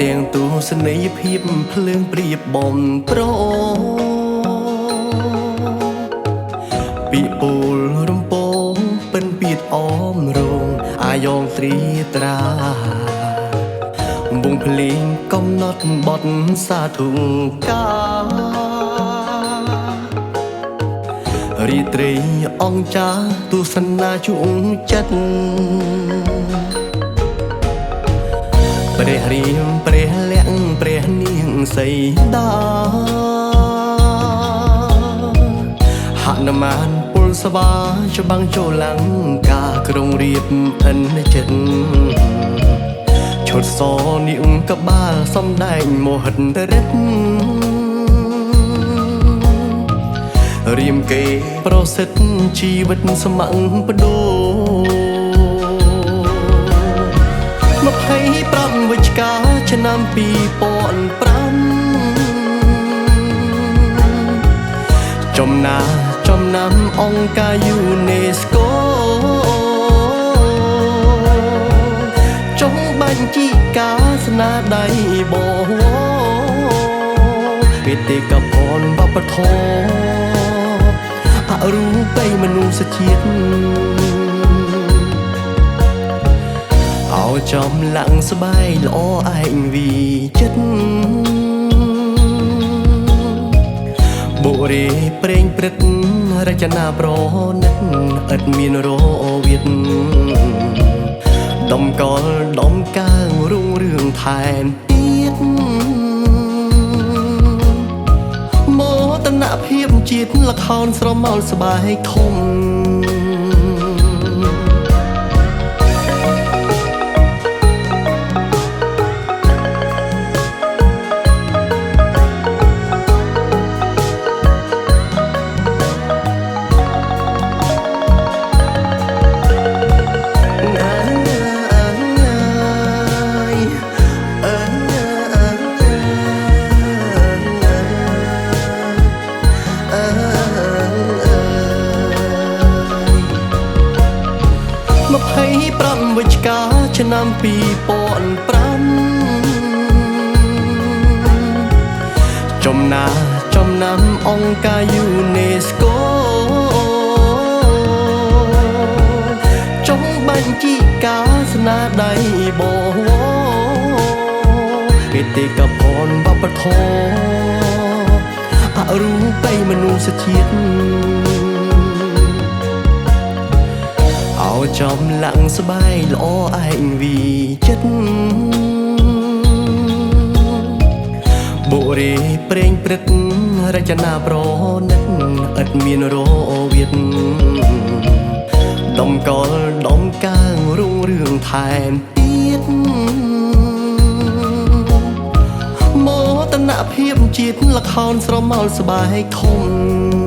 ទាំងទូសនីយភាពភ្លើងព្រៀបបំប្រពីពូលរំពងពិនពៀតអមរងអាយ៉ងត្រៀត្រាវងភ្លេងកំណត់បត់សាធុងការីត្រីអង្គចាទស្សនាជួងចិត្តព្រះរៀមព្រះលក្ខព្រះនាងសីតាហនុមានពលសវាច្បាំងចូលលង្កាក្រុងរៀបអិនចិត្តឈុតសនាងកបាលសំដែងមហិទ្ធរិទ្ធរៀមគេប្រសិទ្ធជីវិតសមង្បដូ25វិច្ឆិកាឆ្នាំ2005ចំណាំអង្គការយូណេស្កូចុងបញ្ជីការស្នាដៃបងបេតិកភណ្ឌវប្បធម៌អរូបីមនុស្សជាតិអោចំឡាំងស្បែកល្អឯងវីចិត្តបុរីប្រេងព្រឹត្តរចនាប្រណិតឥតមានរវិតដំកល់ដំកើងរុងរឿងថែមទៀតមោទនភាពជាតិល្ខោនស្រមោលស្បែកធំ25វិច្ឆិកាឆ្នាំ2005ចំណាំអង្គការយូណេស្កូចុងបញ្ជីការស្នាដៃបងបេតិកភណ្ឌវប្បធម៌អរូបីមនុស្សជាតិចំឡាំងស្បែកល្អឯងវីចិត្តបុរីប្រេងព្រឹត្តរចនាប្រណិតឥតមានរវិតដំកល់ដំកើងរុងរឿងថែមទៀតមោទនភាពជាតិល្ខោនស្រមោលស្បែកធំ